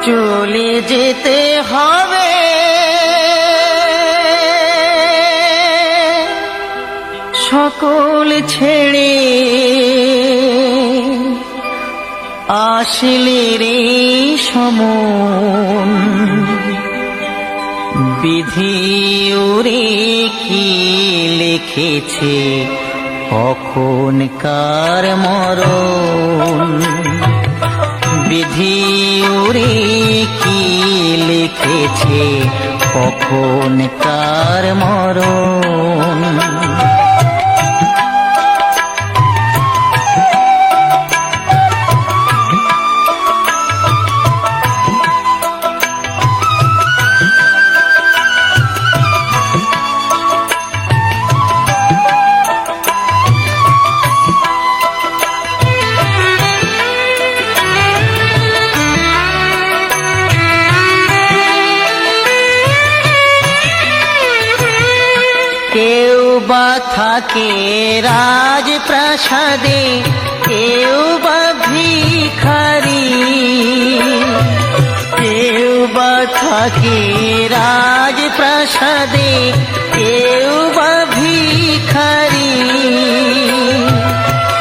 চলে যেতে হবে সকল ছেড়ে, আসলে রে সমন বিধি ওরে কি লিখেছে কখন কার মরণ। বিধি ওরে কি লিখেছে কখন কার মরণ। কেউ বা থাকে রাজপ্রাসাদে, কেউ বা ভিখারি, কেউ বা থাকে রাজপ্রাসাদে, কেউ বা ভিখারি,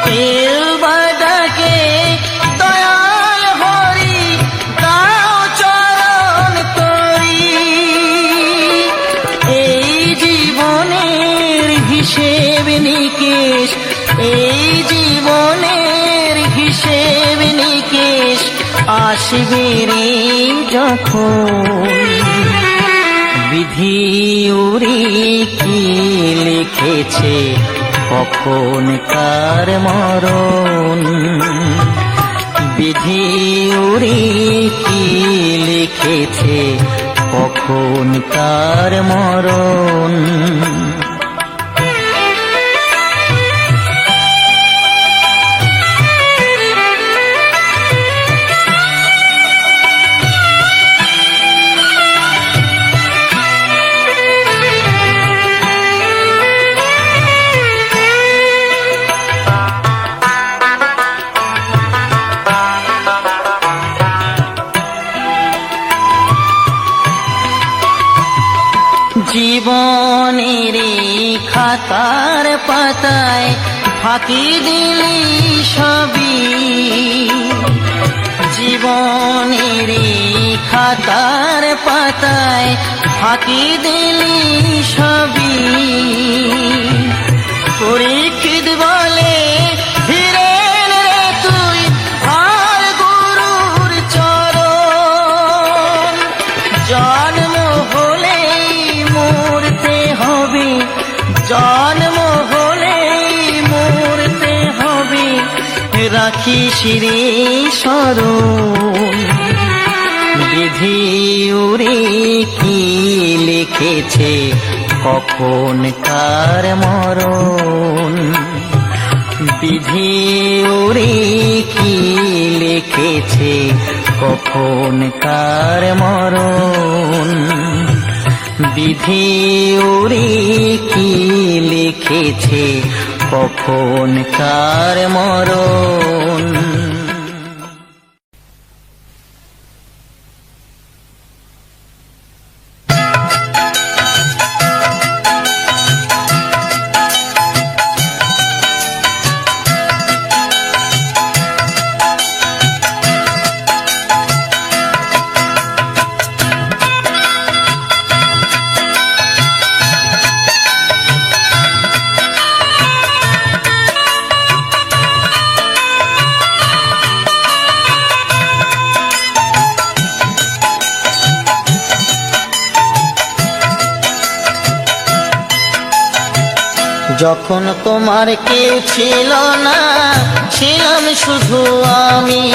কেউ বা ডাকে দয়াল হরি দাও চরণ তরি। এই জীবনের হিসেব নিকেশ, এই জীবনের হিসেব নিকেশ আসবে রে যখন। বিধি ওরে কি লিখেছে কখন কার মরণ। বিধি ওরে কি লিখেছে কখন কার মরণ। জীবনের খাতার পাতায় ফাঁকি দিলি সবই, জীবনের খাতার পাতায় ফাঁকি দিলি সবই। পরীক্ষিত বলে ফিরেন রে তুই আর গুরুর চরণ। জন্ম হলেই মরতে হবে, জন্ম হলেই মরতে হবে, রাখিস রে স্মরণ। বিধি ওরে কি লিখেছে কখন কার মরণ। বিধি ওরে কি লিখেছে কখন কার মরণ। বিধি ওরে কি লিখেছে কখন কার মরণ। যখন তোমার কেউ ছিল না, ছিলাম শুধু আমি।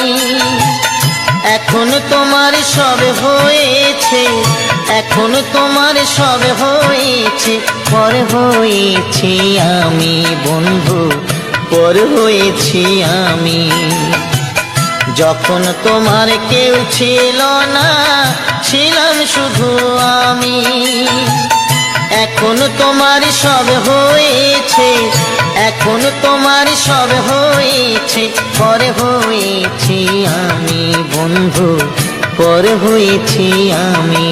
এখন তোমার সব হয়েছে, এখন তোমার সব হয়েছে, পর হয়েছি আমি বন্ধু, পর হয়েছি আমি। যখন তোমার কেউ ছিল না, ছিলাম শুধু আমি। এখন তোমার সব হয়েছে, এখন তোমার সব হয়েছে, পরে হয়েছি আমি বন্ধু, পর হয়েছি আমি।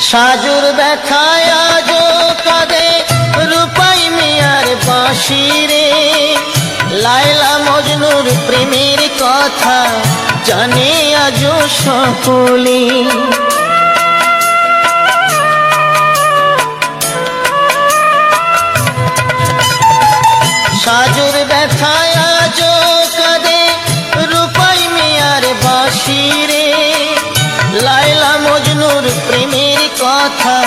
সাজুর ব্যথায় আজো কাঁদে রূপাই মিয়ার বাঁশি রে, লায়লা মজনুর প্রেমের কথা জানে আজো সকলে। সাজুর ব্যথায় আজো কাঁদে রূপাই মিয়ার বাঁশি রে, লায়লা মজনুর প্রেমের কথা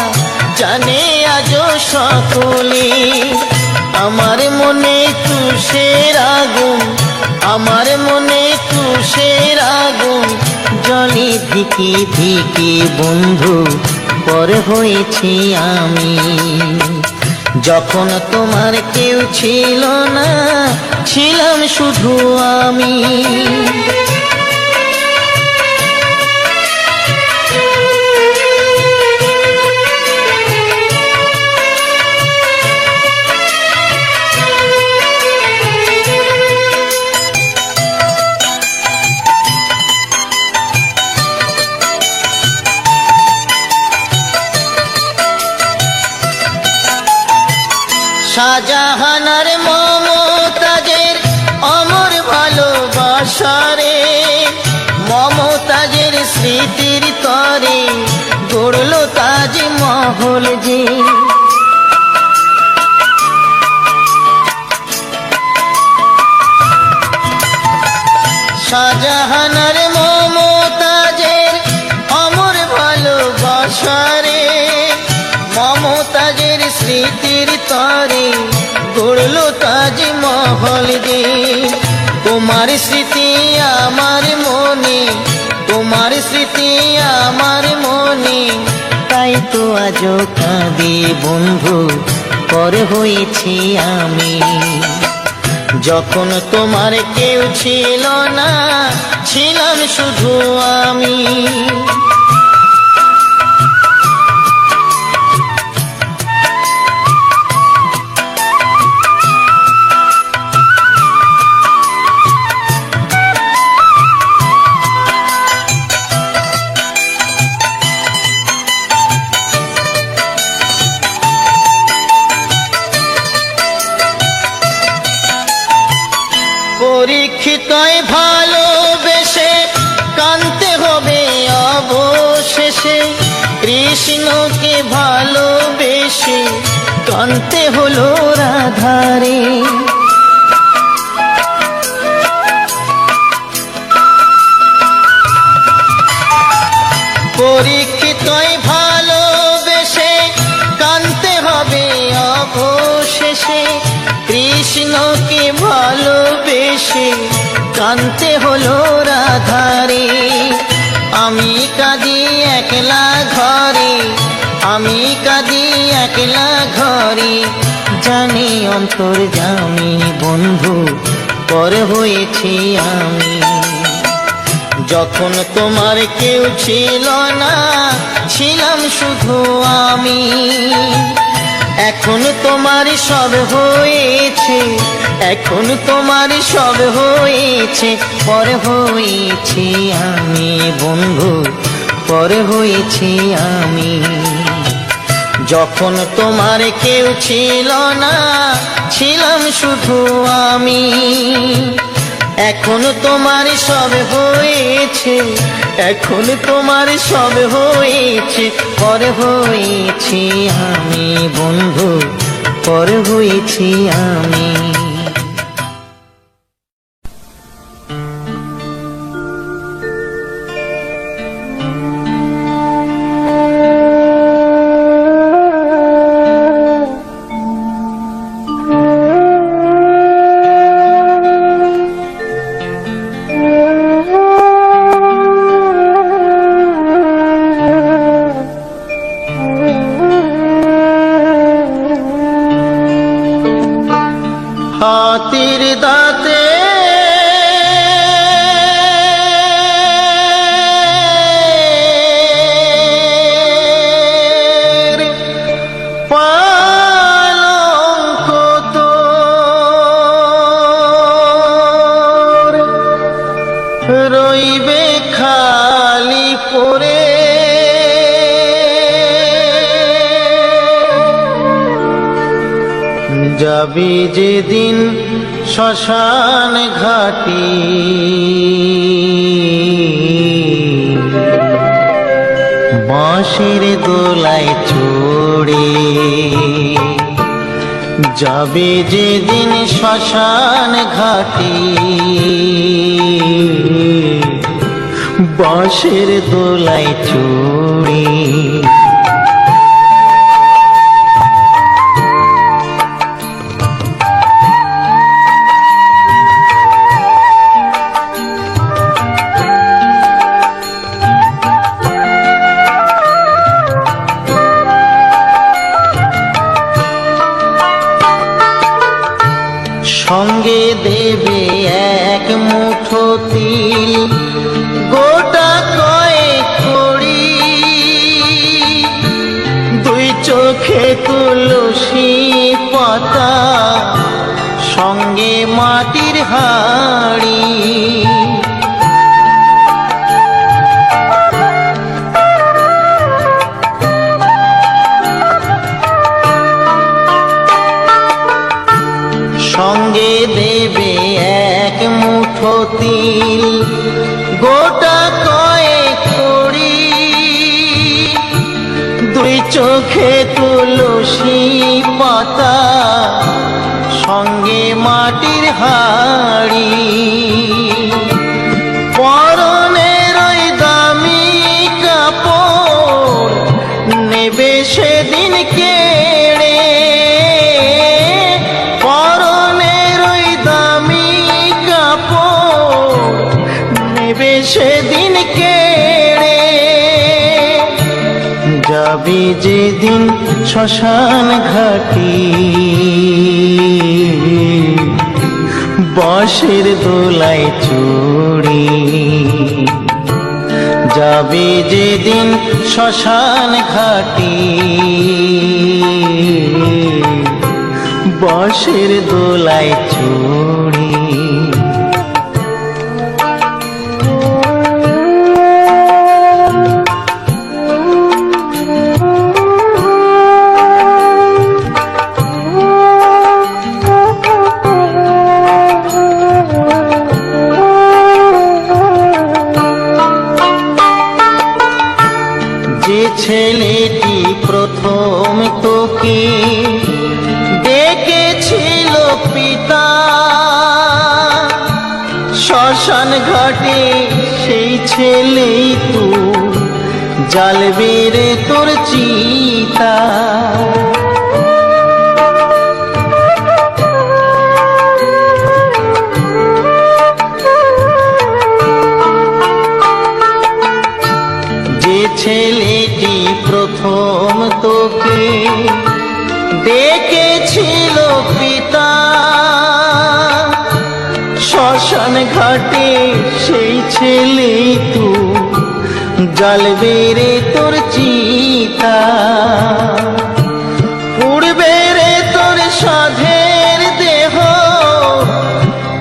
জানে আজো সকলে। আমার মনে তুষের আগুন, আমার মনে তুষের আগুন জলে ধিকে ধিকে বন্ধু পর হয়েছি আমি। যখন তোমার কেউ ছিল না, ছিলাম শুধু আমি। শাহজাহানার মমতাজের অমর ভালোবাসারে, মমতাজের স্মৃতির তরে গড়ল তাজমহল যে। শাহজাহানার মমতাজের অমর ভালোবাসারে, মমতাজের স্মৃতির তরে গড়ল তাজমহল যে। তোমার স্মৃতি আমার মনে, তোমার স্মৃতি আমার মনে, তাই তো আজও কাঁদে বন্ধু পর হয়েছি আমি। যখন তোমার কেউ ছিল না, ছিলাম শুধু আমি। পরীক্ষিতই ভালোবেসে কানতে হবে অবশেষে, কৃষ্ণকে ভালোবেসে কানতে হলো রাধারে। পরীক্ষিতই ভালোবেসে কানতে হবে অবশেষে, কৃষ্ণকে ভালোবেসে কানতে হলো রাধারে। আমি কাঁদি একলা ঘরে, আমি কাঁদি একলা ঘরে, জানি অন্তর্যামী বন্ধু পর হয়েছি আমি। যখন তোমার কেউ ছিল না, ছিলাম শুধু আমি। এখন তোমার সব হয়েছে, এখন তোমার সব হয়েছে, পর হয়েছি আমি বন্ধু, পর হয়েছি আমি। যখন তোমার কেউ ছিল না, ছিলাম শুধু আমি। এখন তোমার সব হয়েছে, এখন তোমার সব হয়েছে, পর হয়েছি আমি বন্ধু, পর হয়েছি আমি। যাবে যেদিন শ্মশান ঘাটে, বাঁশের দোলায় চড়ে, যাবে যেদিন শ্মশান ঘাটে, বাঁশের দোলায় চড়ে। সঙ্গে দেবে এক মুঠো তিল, গোটা কয়েক কড়ি, দুই চোখে তুলসী পাতা, সঙ্গে মাটির হাঁড়ি। সঙ্গে দেবে এক মুঠো তিল, গোটা কয়েক কড়ি, দুই চোখে তুলসী পাতা, সঙ্গে মাটির হাঁড়ি। পরনের ওই দামি কাপড় নেবে সেদিন কেড়ে, সেদিন কেড়ে। যাবে যেদিন শ্মশান ঘাটে, বাঁশের দোলায় চড়ে, যাবে যেদিন শ্মশান ঘাটে, বাঁশের দোলায় চড়ে। যে ছেলেটি প্রথম তোকে ডেকেছিল পিতা, শ্মশান ঘাটে সেই ছেলেই তো জ্বালবে রে তোর চিতা। ছেলেটি প্রথম তোকে ডেকেছিল পিতা, শ্মশান ঘাটে সেই ছেলেই তো জ্বালবে রে তোর চিতা। পুড়বে রে তোর সাধের দেহ,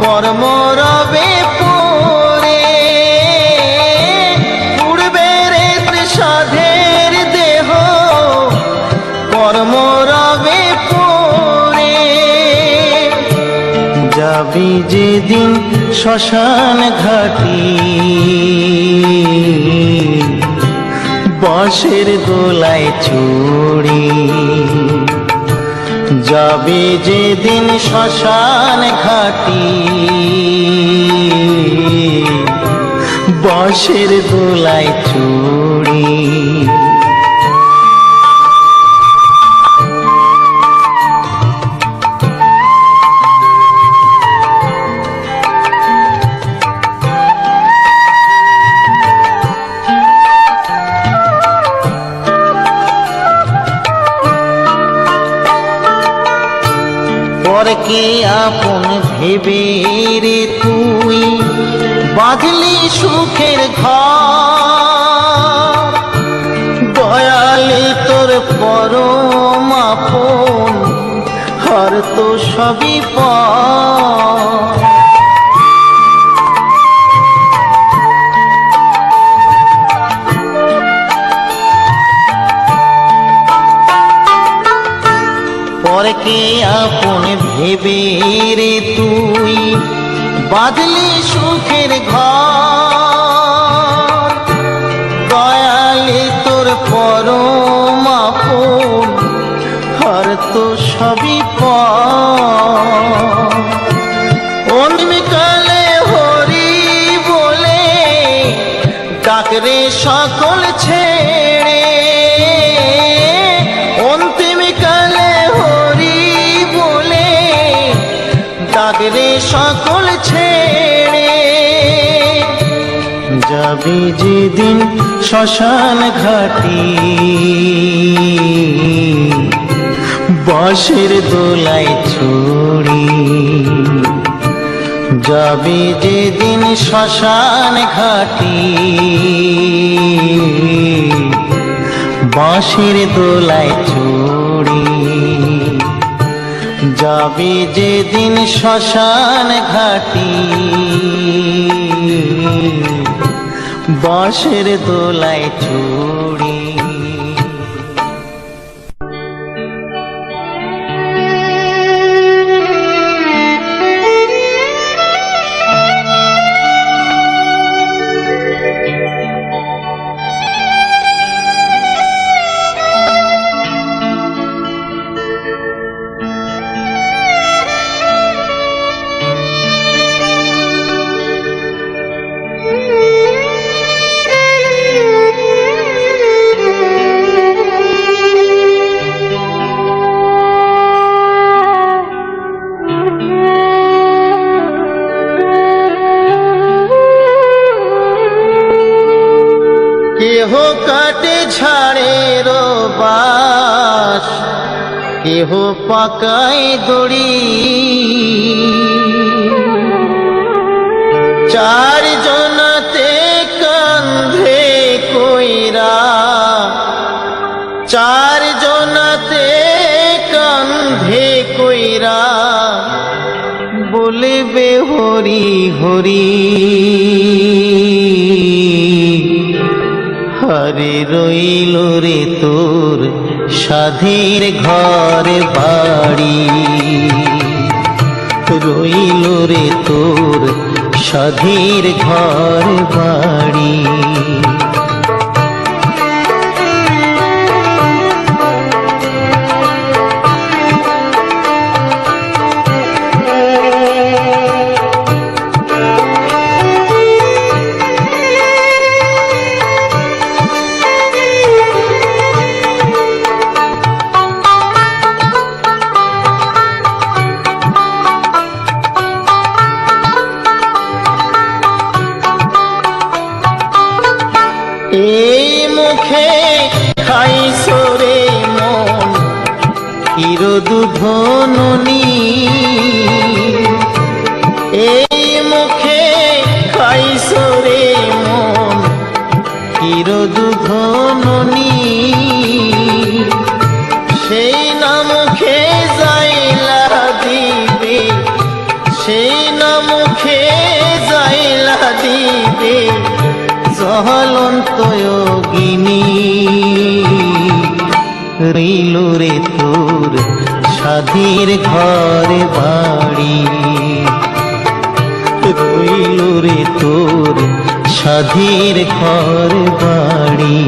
কর্ম রবে সাধের দেহ, কর্ম রবে পড়ে। যাবে যেদিন শ্মশান ঘাটে, বাঁশের দোলায় চড়ে, যাবে যেদিন শ্মশান ঘাটে, বাঁশের দোলায় চড়ে। পরকে আপন ভেবে রে তুই বাঁধলি সুখের ঘর, দয়ালে তোর পরম আপন, হর তো সবই পর। পরকে আপন ভেবে রে তুই বাঁধলি সুখের ঘর, দয়ালি তোর পরম আপন আর তো সবই পর। অন্তিমকালে হরি বলে ডাকরে সকল ছেড়ে, অন্তিমকালে হরি বলে ডাকরে সকল ছেড়ে, যাবি যেদিন শ্মশান ঘাটি বাঁশের দোলায় ছড়ি, যাবি যেদিন শ্মশান ঘাটি বাঁশের দোলায় ছড়ি, যাবি যেদিন শ্মশান ঘাটি বাঁশের দোলায় ছড়ি। কেহ কাটে ঝাড়ের বাস, কেহ পাকায় দড়ি, চার জনাতে কান্ধে কইরা, চার জনাতে কান্ধে কইরা বলবে হরি হরি, হরে রইল রে তোর সাধের ঘর বাড়ি, রইল রে তোর সাধের ঘর বাড়ি। এই মুখে খাইছো রে মন ক্ষীর দুধ ননি, এই মুখে খাইছো রে মন ক্ষীর দুধ ননি, সেই না মুখে যাইলা দিবে, সেই না মুখে যাইলা দিবে জ্বলন্ত যোগিনী, রইল রে তোর সাধের ঘর বাড়ি, রইল রে তোর সাধের ঘর বাড়ি।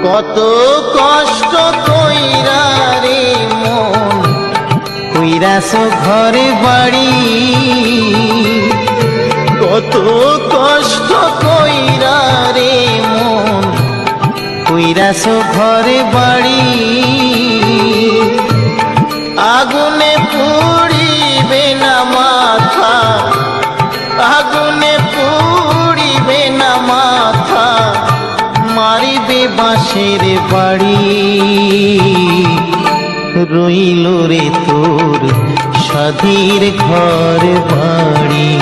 কত কষ্ট কইরা রে মন কইরাছ ঘরে বাড়ি, কত কষ্ট কইরা রে মন কইরাছ ঘরে বাড়ি, আগুনে পুড়িবে না মাথা, আগুনে পুড়িবে না মাথা, মারিবে বাঁশের বাড়ি, রইল রে তোর সাধীর ঘর বাড়ি।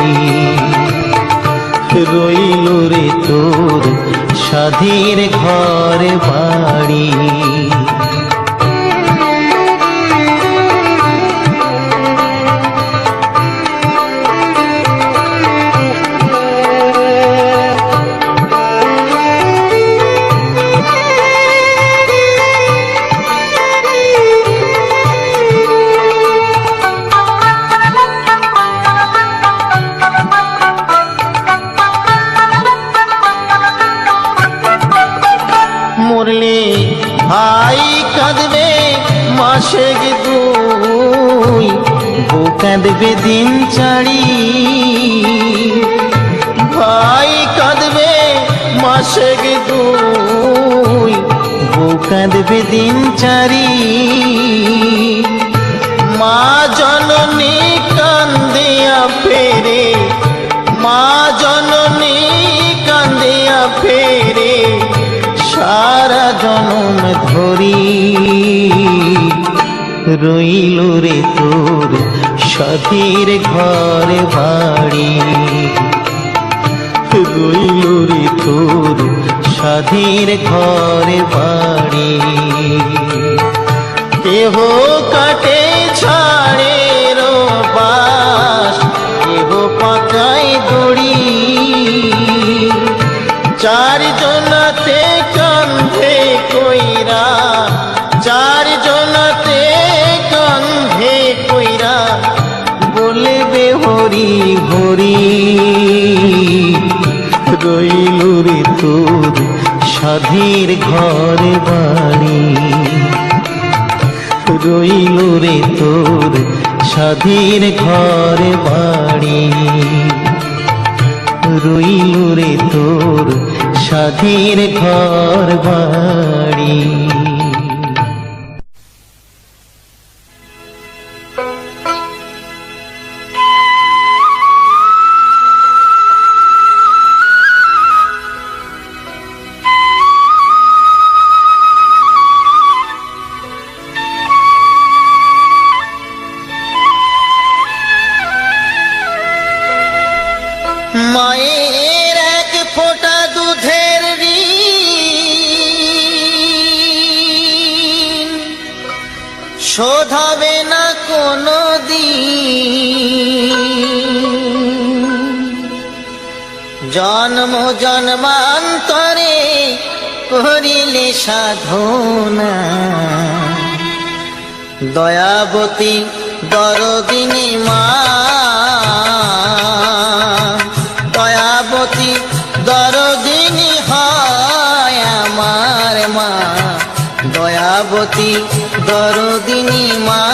রইল রে তোর সাধীর ঘর বাড়ি। মরলে ভাই কাঁদবে মাসে দুই, বউ কাঁদবে দিন চারি। ভাই কাঁদবে মাসে দুই, বউ কাঁদবে দিন চারি। মা জননী কান্দিয়া ফেরে, মা জননী কান্দিয়া ফেরে সারা জনম ধরি। রইল রে তোর সাধীর ঘর বাড়ি। রইল রে তোর সাধীর ঘর বাড়ি। কেহ কাটে ছাড়ে রো বাস, কেহ পাকায় দড়ি। চার জনাতে কান্ধে কইরা, চার জনাতে কান্ধে কইরা বলবে হরি হরি। রইল রে তোর সাধীর ঘর বাড়ি। রইল রে তোর সাধীর ঘর বাড়ি। রইল রে তোর সাধীর ঘর বাড়ি। মায়ের এক ফোঁটা দুধের ঋণ শোধ হবে না কোনো দিন। জন্ম জন্মান্তরে করিলে সাধনা, দয়াবতী দরদিনী মা। দয়াবতী দরদিনী হয় আমার মা, দয়াবতী দরদিনী মা।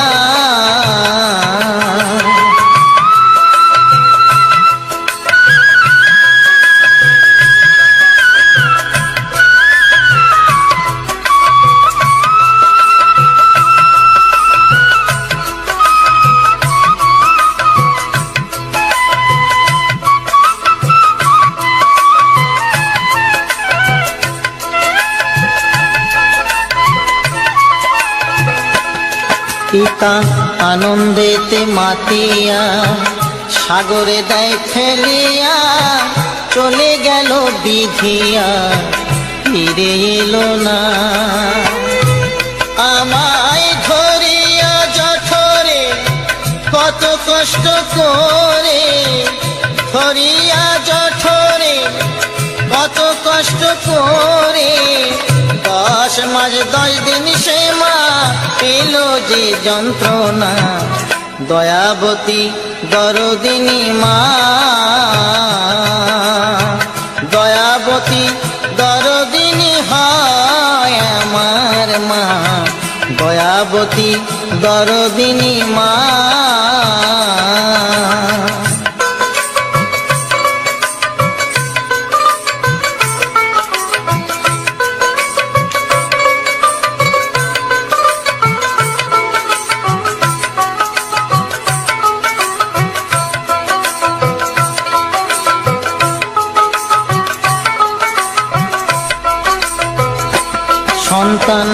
পিতা আনন্দেতে মাতিয়া সাগরে দেয় ফেলিয়া, চলে গেল বিধিয়া ফিরে এলো না। আমায় ধরিয়া জঠরে কত কষ্ট করে, ধরিয়া জঠরে কত কষ্ট করে। 10 মাস 10 দিন সে মা পেল যে যন্ত্রণা। দয়াবতী দরদিনী মা, দয়াবতী দরদিনী হয় আমার মা, দয়াবতী দরদিনী মা। সন্তান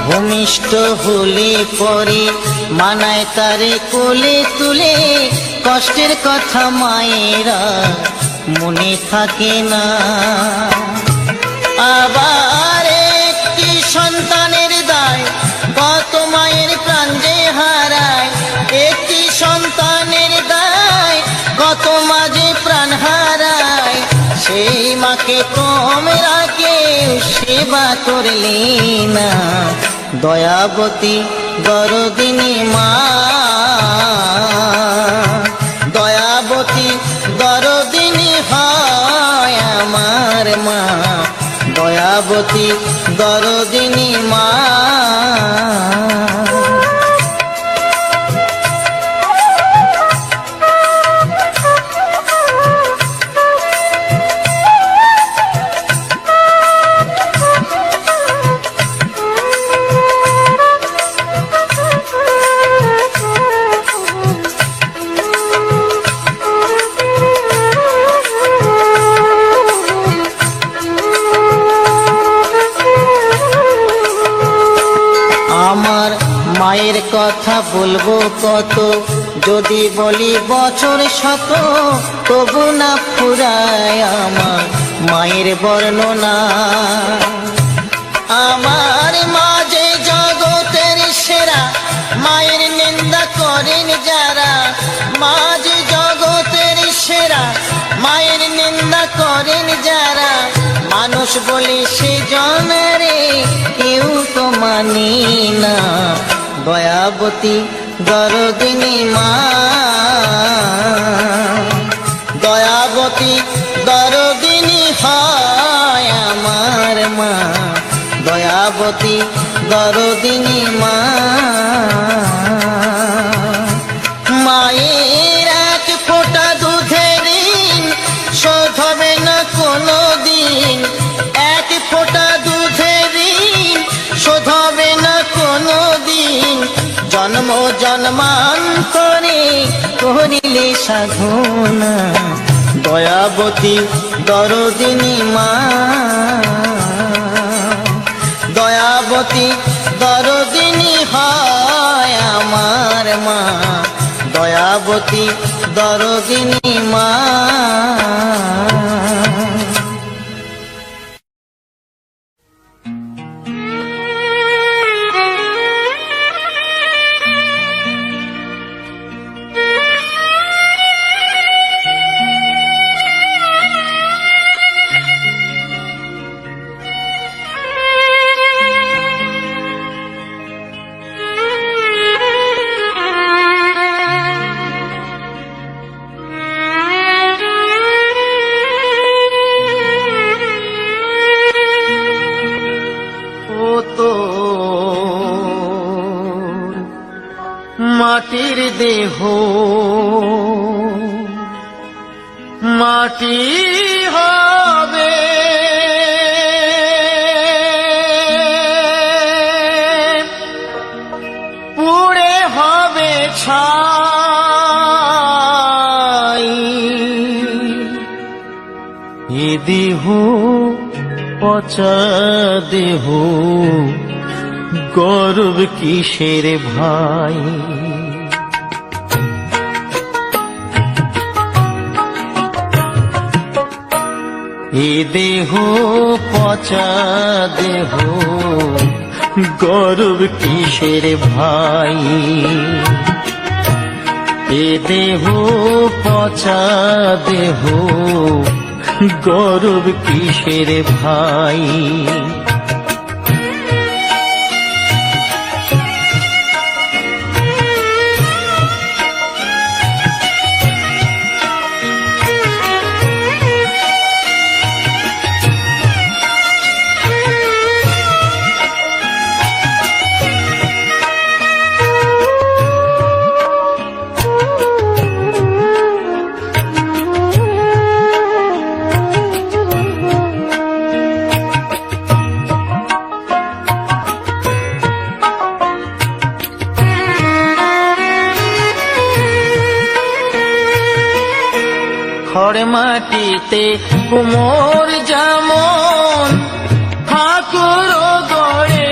ভূমিষ্ঠ হলে পরে মানায় তারে কোলে তুলে, কষ্টের কথা মায়েরা মনে থাকে না। আবার একটি সন্তানের দায় কত মায়ের প্রাণ যে হারায়, একটি সন্তানের দায় কত মাঝে প্রাণ হারায়। সেই মাকে তোমরা কেউ সেবা করলে না, দয়াবতী দরদিনী মা, দয়াবতী দরদিনী হয় আমার মা, দয়াবতী দরদিনী মা। আমার মায়ের কথা বলবো কত, যদি বলি বছর শত, তবু না ফুরায় আমার মায়ের বর্ণনা। আমার মা যে জগতের সেরা, মায়ের নিন্দা করেন যারা, মা যে জগতের সেরা, মায়ের নিন্দা করেন যারা, মানুষ বলে সে জনরে কেউ তো মানি না, দয়াবতী দরদিনী মা, দয়াবতী দরদিনী হয় আমার মা, দয়াবতী দরদিনী মা। মায়ের এক ফোঁটা দুধের ঋণ শোধ হবে না কোনো দিন, এক ফোঁটা দুধের ঋণ শোধ হবে না কোনো দিন, জন্ম জন্মান্তরে করিলে সাধনা, দয়াবতী দরদিনী মা, দয়াবতী দরদিনী হয় আমার মা, দয়াবতী দরদিনী মা। মাটির দেহ মাটি হবে, পুড়ে হবে ছাই, এ দেহ পচা দেহ গর্ব কিসের ভাই, এ দেহ পচা দেহ গর্ব কিসের ভাই, এ দেহ পচা দেহ গর্ব কিসের ভাই। খড় মাটিতে কুমোর যেমন ঠাকুর গড়ে,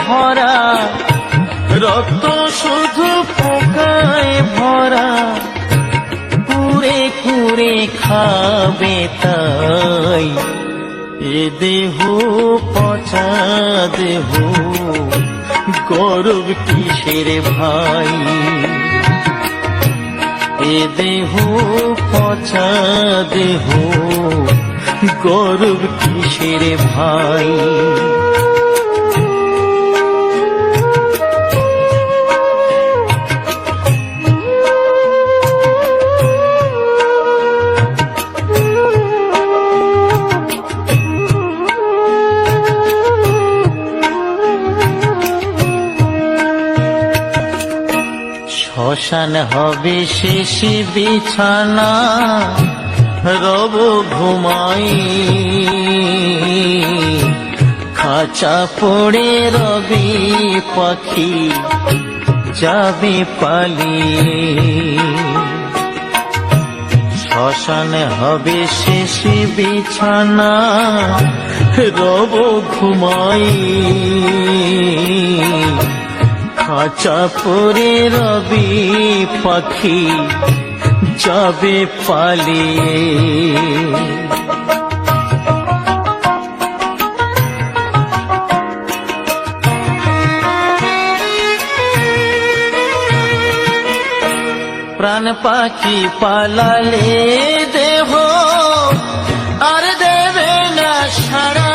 ভরা, রক্ত শুধু পোকায় ভরা, কুড়ে কুড়ে খাবে তাই। এ দেহ পচা দেহ, গৌরব কিসের ভাই? এ দেহ পচা দেহ, গৌরব কিসের ভাই? শ্মশান হবে শেষ বিছানা, রব ঘুমাই, খাঁচা পড়ে রবি পাখি যাবে পালিয়ে। শ্মশান হবে শেষ বিছানা, রব ঘুমাই, খাঁচা পরে রবি পাখি যাবে পালিয়ে। প্রাণ পাখি পালালে দেহ আর দেবে না সাড়া,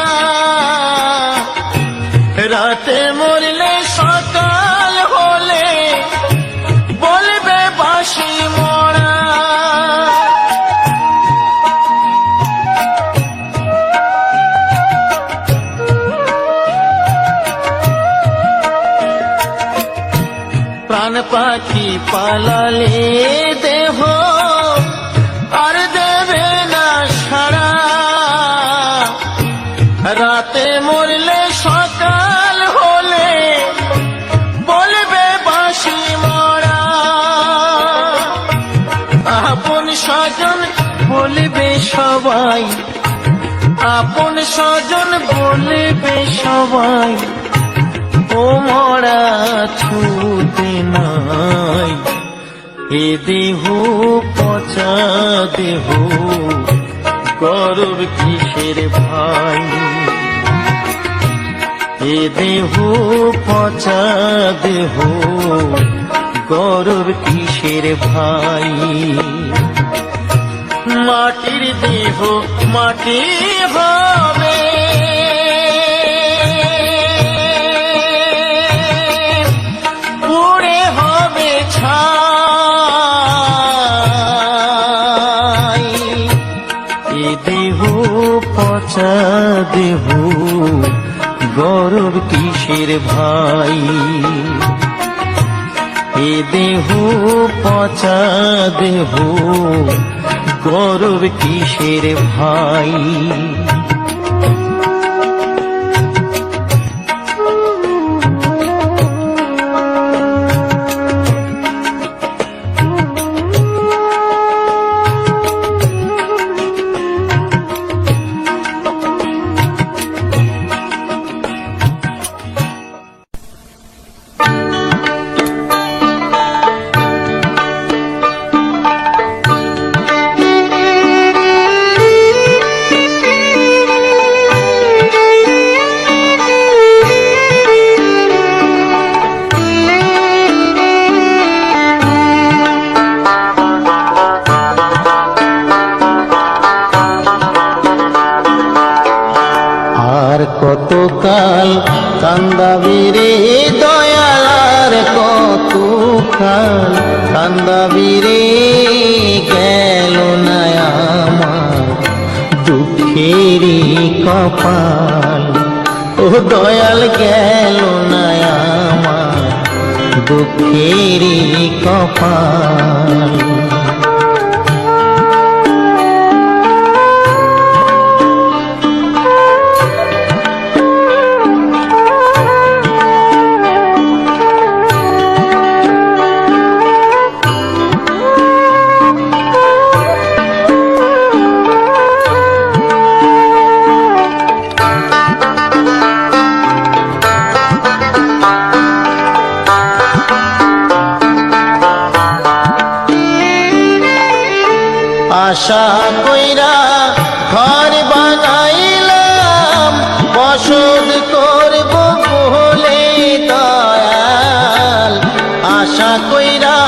রাতে মরলে সকাল হলে বলবে বাঁশি মরা। প্রাণ পাখি পালালে দেহ আর দেবে না সাড়া, রাতে মরলে সকাল হলে বলবে বাঁশি মরা। আপন স্বজন বলবে সবাই, আপন স্বজন বলবে সবাই, ও মরা ছুতে নাই। এ দেহ পচা দেহ, গৌরব কিসের ভাই? এ দেহ পচা দেহ, গৌরব কিসের ভাই? মাটির দেহ মাটি হবে, পুড়ে হবে ছাই। এ দেহ পচা দেহ, গৌরব কিসের ভাই? এ দেহ পচা দেহ, গৌরব কিসের ভাই? কতকাল কান্দাবি রে দয়াল, আর কতকাল কান্দাবি রে, গেল না আমার দুঃখেরই কপাল। ও দয়াল গেল না আমার দুঃখেরই কপাল। আশা কইরা ঘর বানাইলাম বসত করব বলে দয়াল। আশা কইরা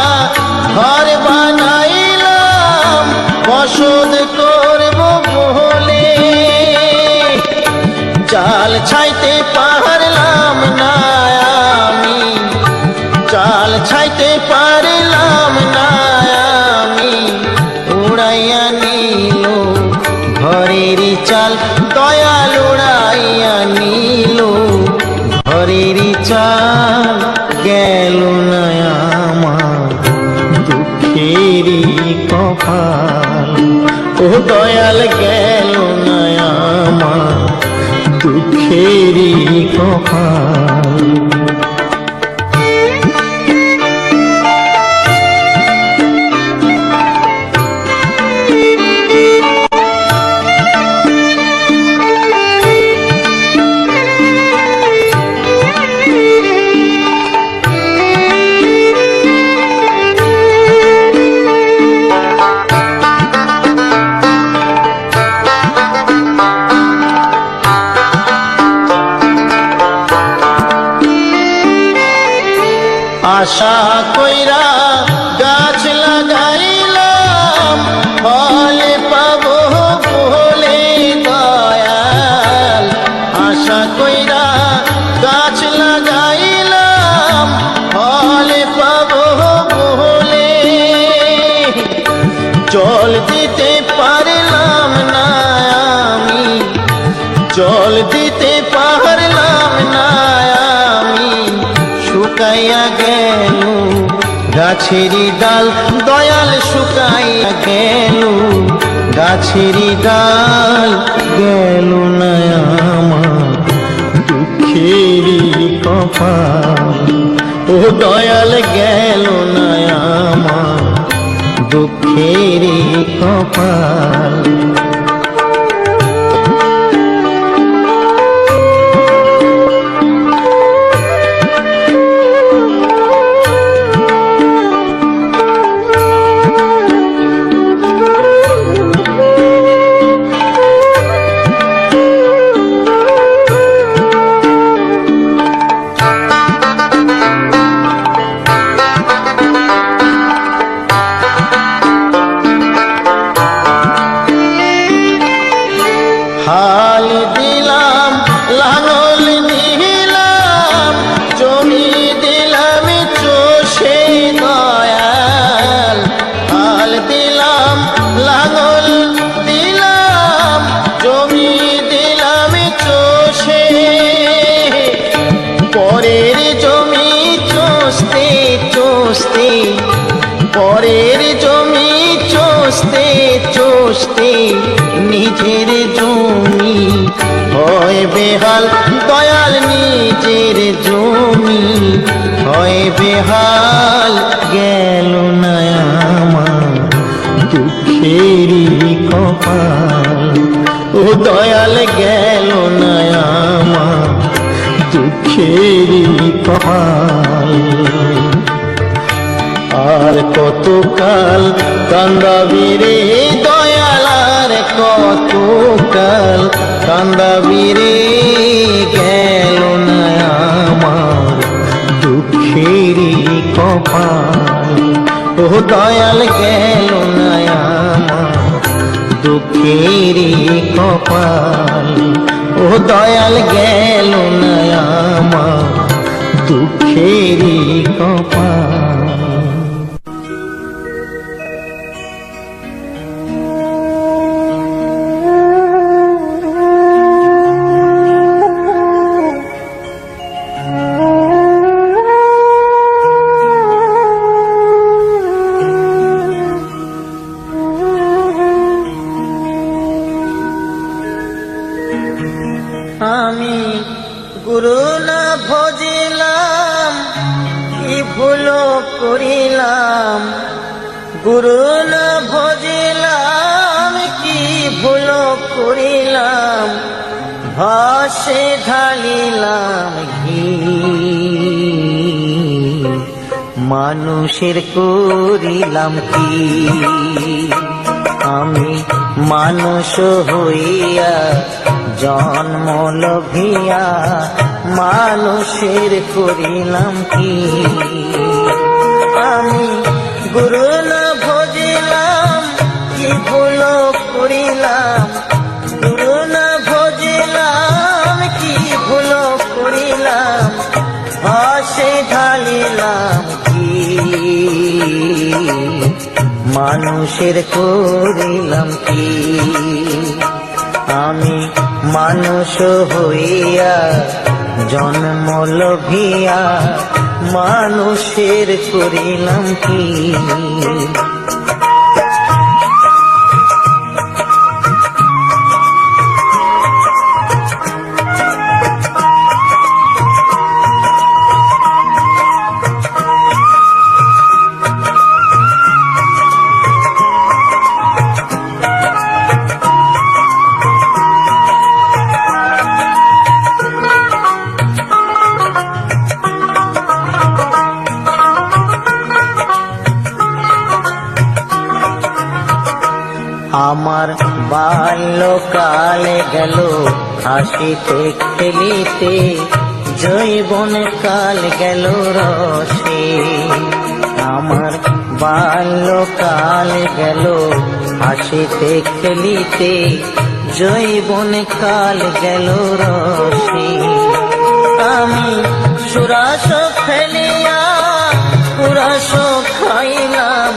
ঘর বানাইলাম বসত করব বলে, চাল ছাইতে পারলাম না আমি, চাল ছাইতে পারলাম না আমি, উড়াইয়া নিল ঘরের চাল দয়াল, উড়াইয়া নিল ঘরের চাল। গেল না আমার দুঃখেরই কপাল, ও দয়াল গেল না আমার দুঃখেরই কপাল। আশা কইরা গাছ লাগাইলাম ফল পাবো বলে দয়াল। আশা কইরা গাছ লাগাইলাম ফল পাবো বলে, জল দিতে পারলাম না আমি, জল দিতে পারলাম না আমি, শুকাইয়া গেল গাছেরই ডাল দয়াল, শুকাইয়া গেল গাছেরই ডাল। গেল না আমার দুঃখেরই কপাল, ও দয়াল গেল না আমার দুঃখেরই কপাল। হাল দিলাম লাঙল দিলাম জমি দিলাম চষে দয়াল। হাল দিলাম লাঙল দিলাম জমি দিলাম চষে, পরের জমি চষতে চষতে, পরের জমি চষতে চষতে নিজের জমি হয় বেহাল দয়াল, নিজের জমি হয় বেহাল। গেল না আমার দুঃখেরই কপাল, ও দয়াল গেল না আমার দুঃখেরই কপাল। আর কতকাল কান্দাবি রে দয়াল, আর কতকাল কান্দাবি রে, গেল না আমার দুঃখেরই কপাল, ও দয়াল গেল না আমার দুঃখেরই কপাল, ও দয়াল গেল না আমার দুঃখেরই কপাল। আমি গুরু না ভজিলাম কি ভুল করিলাম, গুরু না ভজিলাম কি ভুল করিলাম, ভাসে ঢালিলাম ঘি মানুষের করিলাম কি। আমি মানুষ হইয়া জন্ম লভিয়া মানুষের করিলাম কি? আমি গুরু না ভজিলাম, কি ভুল করিলাম? গুরু না ভজিলাম, কি ভুল করিলাম? ভাসে ঢালিলাম কি? মানুষের করিলাম কি? আমি মানুষ হইয়া জন্ম লভিয়া মানুষের করিলাম কি? আমার বাল্যকালে গেল হাসিতে খেলিতে, যৌবন কাল গেল রসে। আমার বাল্যকাল গেল হাসিতে খেলিতে, যৌবন কাল গেল রসে। আমি সুরাস ফেলিয়া পুরাস খাইলাম,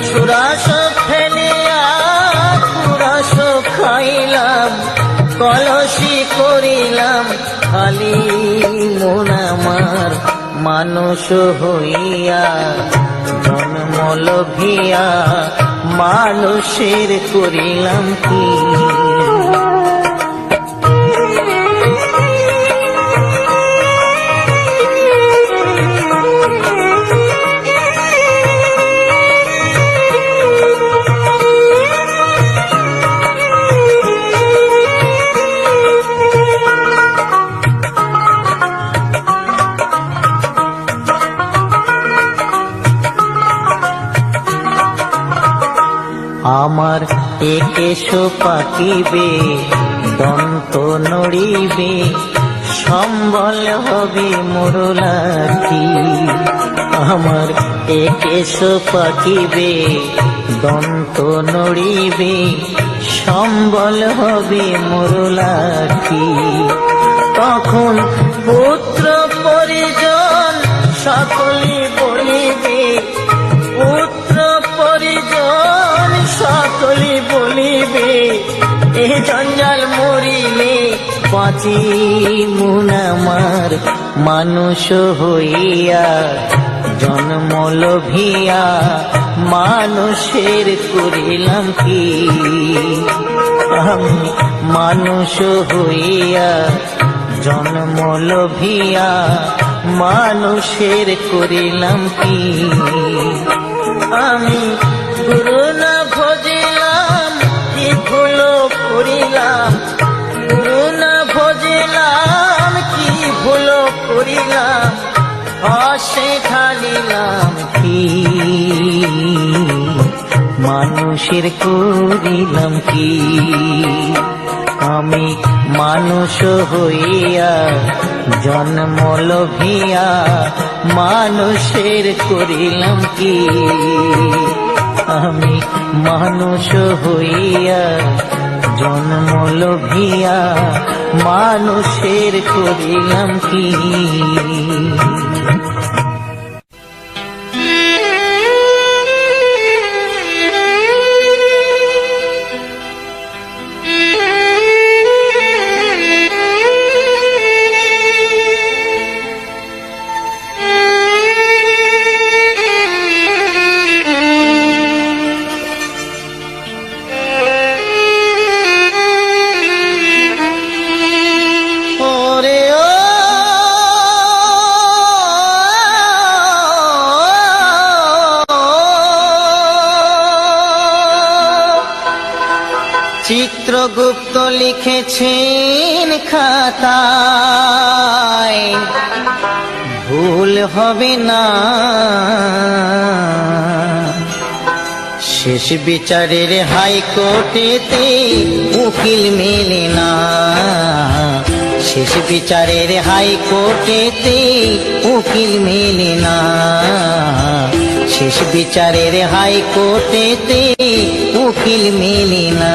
সুরাস ফেলিয়া পুরাস খাইলাম, কলসি করিলাম খালি মন আমার। মানুষ হইয়া জন্ম লভিয়া মানুষের করিলাম কি? আমার একেশ পাকিবে, দন্ত নড়িবে, সম্বল হবে মোরলাঠি। আমার একেশ পাকিবে, দন্ত নড়িবে, সম্বল হবে মোরলাঠি। তখন পুত্র পরিজন সকলে বলিবে, পুত্র পরিজন সকলে বলিবে, এ জঞ্জাল মরিলে বাঁচি মন আমার। মানুষ হইয়া জন্ম লভিয়া মানুষের করিলাম কি? আমি মানুষ হইয়া জন্ম লভিয়া মানুষের করিলাম কি? আমি গুরু না ভজিলাম, কি ভুল করিলাম? গুরু না ভজিলাম, কি ভুল করিলাম? হাসে ঢালিলাম কি? মানুষের করিলাম কি? আমি মানুষ হইয়া জন্ম লভিয়া মানুষের করিলাম কি? আমি মানুষ হইয়া জন্ম লভিয়া মানুষের করিলাম কি? চিত্রগুপ্ত লিখেছেন খাতায়, ভুল হবে না। শেষ বিচারের হাইকোর্টেতে উকিল মেলে না, শেষ বিচারের হাইকোর্টেতে উকিল মেলে না, শেষ বিচারের হাইকোর্টেতে উকিল মেলে না।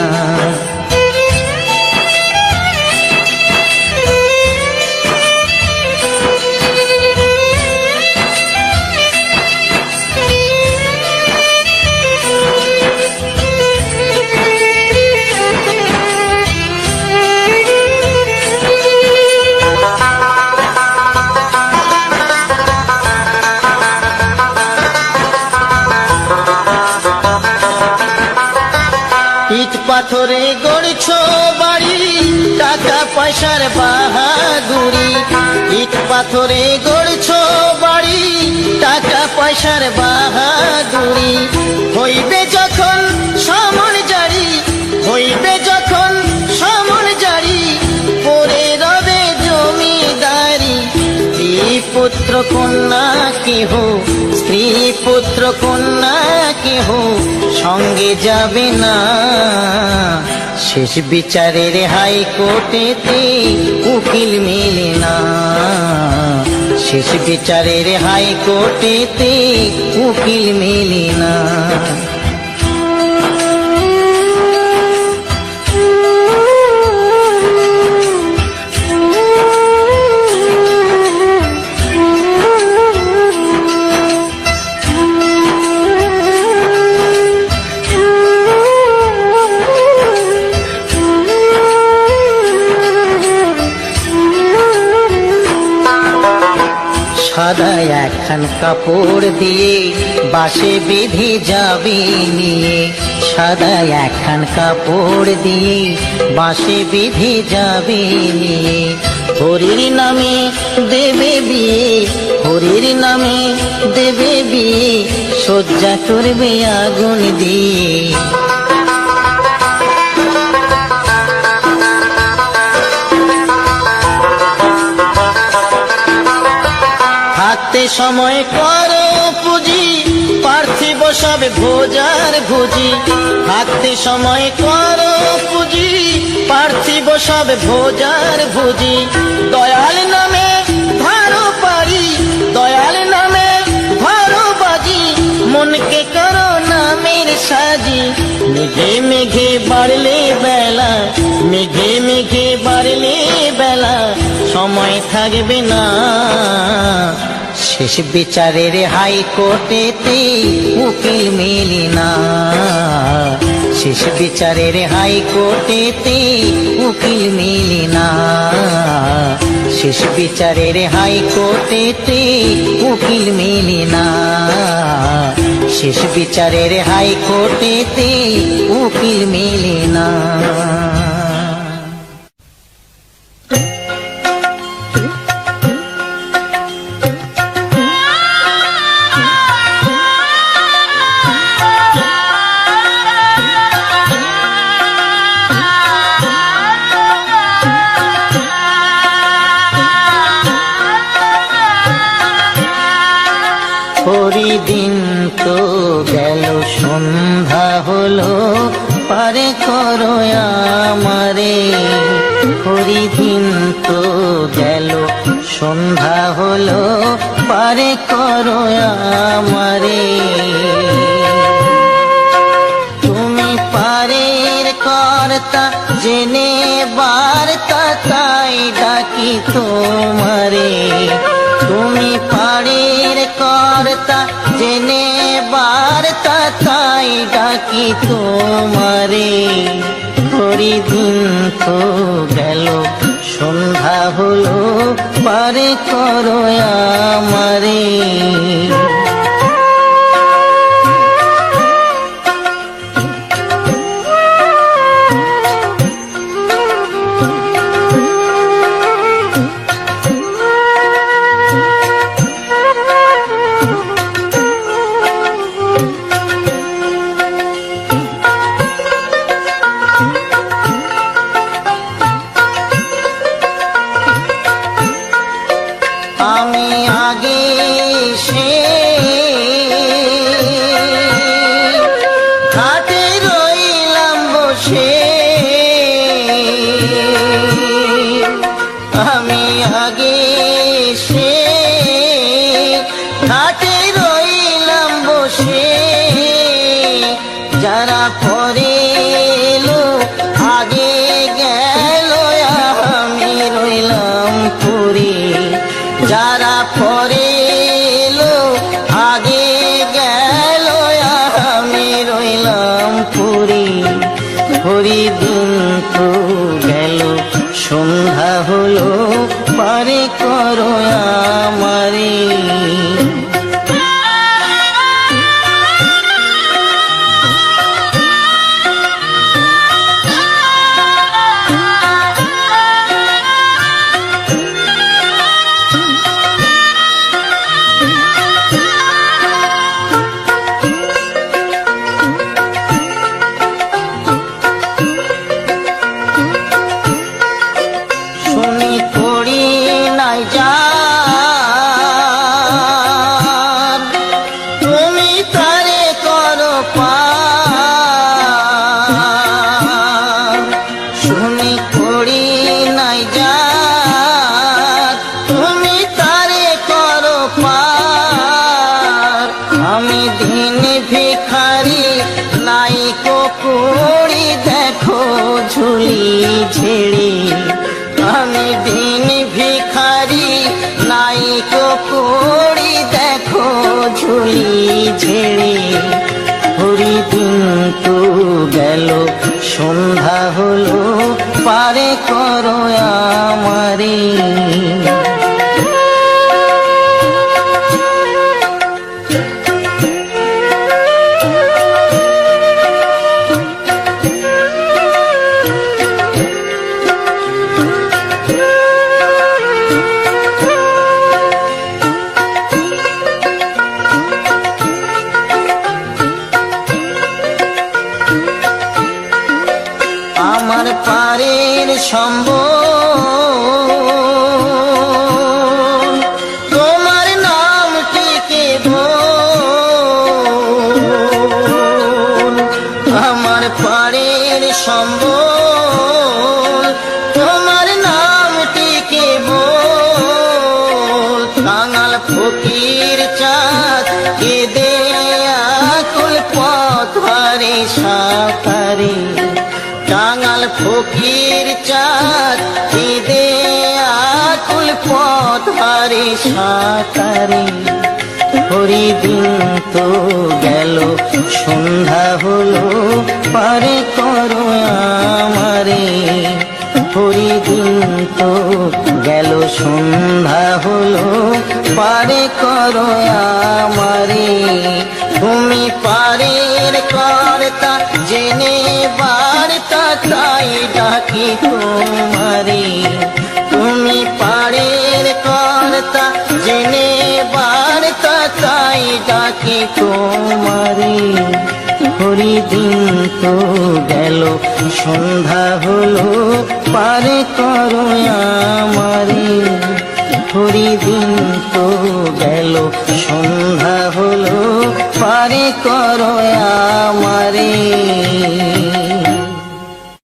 ইট পাথরে গড়ছ বাড়ি, টাকা পয়সার বাহাদুরি, ইট পাথরে গড়ছ বাড়ি, টাকা পয়সার বাহাদুরি, হইবে যখন সমন জারি, হইবে যখন সমন জারি, পরে রবে জমিদারি। স্ত্রী পুত্র কন্যা কেহ, স্ত্রী পুত্র কন্যা কেহ সঙ্গে যাবে না, শেষ বিচারের হাইকোর্টেতে উকিল মেলে না, শেষ বিচারের হাইকোর্টেতে উকিল মেলে না। সাদা একখান কাপড় দিয়ে বাসে বেঁধে যাবে নিয়ে, সাদা একখান কাপড় দিয়ে বাসে বেঁধে যাবে নিয়ে, হরির নামে দেবে বিয়ে, হরির নামে দেবে বিয়ে, সজ্জা করবে আগুন দিয়ে। থাকতে সময় করো পুঁজি, পার্থিব সব ভোজার ভুজি, থাকতে সময় করো পুঁজি, পার্থিব সব ভোজার ভুজি, দয়াল নামে ধারো পারি, দয়াল নামে ধারো বাজি, মনকে করো নামের সাজি, মেঘে মেঘে বাড়লে বেলা, মেঘে মেঘে বাড়লে বেলা, সময় থাকবে না, শেষ বিচারের হাইকোর্টেতে উকিল মেলে না, শেষ বিচারের হাইকোর্টেতে উকিল মেলে না, শেষ বিচারের হাইকোর্টেতে উকিল মেলে না, শেষ বিচারের হাইকোর্টেতে উকিল মেলে না। দিন তো গেল সন্ধ্যা হলো, পারে করো আমারে, হরিদিন তো গেল সন্ধ্যা হলো, পারে করো আমারে, তুমি পারের কর্তা জেনে বার্তা তাই ডাকি তোমারে, তুমি পারের কর্তা জেনে বার্তা তাই ডাকি তোমারে, হরিদিন তো গেল সন্ধ্যা হলো, পারে করো আমারে। আমি আগে সন্ধ্যা হলো পারে করো আমারে। আমি দিন ভিখারি নাইকো কুড়ি দেখো ঝুলি ঝেড়ে। আমি দিন ভিখারি নাইকো কুড়ি দেখো ঝুলি ঝেড়ে। হরি দিন তো গেল সন্ধ্যা হলো পারে করো আমারে। আমার পারের সম্বল তোমার নামটিকে বল। আমার পারের সম্বল তোমার নামটিকে বল। কাঙাল ফকির চাঁদ কেঁদে আকুল পথ হারে সাঁতারে। কাঙাল ফকির চাঁদ কেঁদে আকুল পথ হারে সাঁতারে। হরি দিন তো গেল সন্ধ্যা হলো পারে করো আমারে। হরি দিন তো গেল সন্ধ্যা হলো পারে করো আমারে। তুমি পারের কর্তা জেনে বার্তা তাই ডাকি তোমারে। তুমি পারের কর্তা জেনে বার্তা তাই ডাকি তোমারে। হরি দিন তো গেল সন্ধ্যা হলো পারে করো আমারে। হরি দিন তো গেল সন্ধ্যা হলো পারে করো